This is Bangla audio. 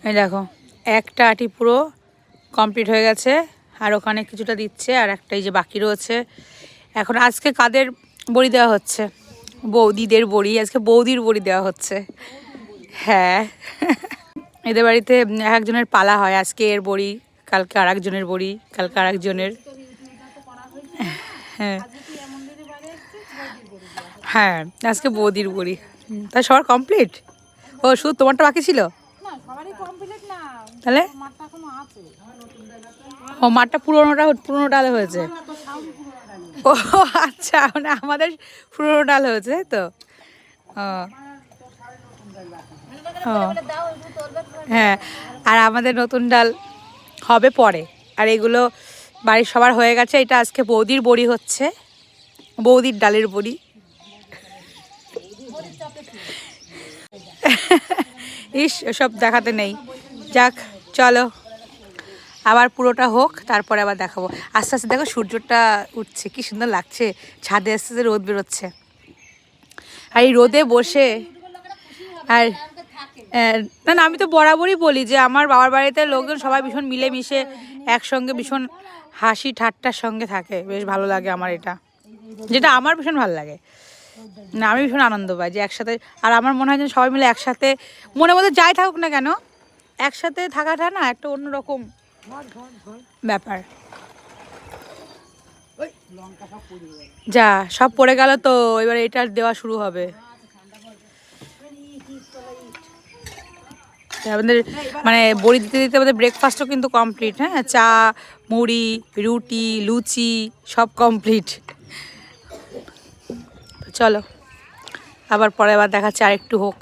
এই দেখো একটা আটি পুরো কমপ্লিট হয়ে গেছে, আর ওখানে কিছুটা দিচ্ছে, আর একটা এই যে বাকি রয়েছে। এখন আজকে কাদের বড়ি দেওয়া হচ্ছে? বৌদিদের বড়ি, আজকে বৌদির বড়ি দেওয়া হচ্ছে। হ্যাঁ, এদের বাড়িতে একজনের পালা হয়, আজকে এর বড়ি, কালকে আর একজনের বড়ি, কালকে আর একজনের। হ্যাঁ হ্যাঁ, আজকে বৌদির বড়ি। তা সবার কমপ্লিট? ও শুধু তোমারটা বাকি ছিল? তাহলে ও মাঠটা পুরোনো ডাল হয়েছে। ও আচ্ছা, মানে আমাদের পুরোনো ডাল হয়েছে, তাই তো? ও ও হ্যাঁ, আর আমাদের নতুন ডাল হবে পরে। আর এগুলো বাড়ির সবার হয়ে গেছে। এটা আজকে বৌদির বড়ি হচ্ছে, বৌদির ডালের বড়ি। ইস, সব দেখাতে নেই। যাক, চলো আবার পুরোটা হোক, তারপরে আবার দেখাবো। আস্তে আস্তে দেখো সূর্যটা উঠছে, কি সুন্দর লাগছে, ছাদে আস্তে আস্তে রোদ বেরোচ্ছে। আর এই রোদে বসে, আর না না, আমি তো বরাবরই বলি যে আমার বাবার বাড়িতে লোকজন সবাই ভীষণ মিলেমিশে একসঙ্গে ভীষণ হাসি ঠাট্টার সঙ্গে থাকে, বেশ ভালো লাগে আমার এটা, যেটা আমার ভীষণ ভালো লাগে। না, আমি ভীষণ আনন্দ পাই যে একসাথে, আর আমার মনে হয় যে সবাই মিলে একসাথে, মনের মধ্যে যাই থাকুক না কেন, একসাথে থাকাটা না একটা অন্যরকম ব্যাপার। যা সব পড়ে গেল তো, এবার এটা দেওয়া শুরু হবে। আমাদের মানে বড়ি দিতে দিতে আমাদের ব্রেকফাস্টও কিন্তু কমপ্লিট। হ্যাঁ, চা, মুড়ি, রুটি, লুচি সব কমপ্লিট। চলো আবার পরে আবার দেখাচ্ছি, আর একটু হোক।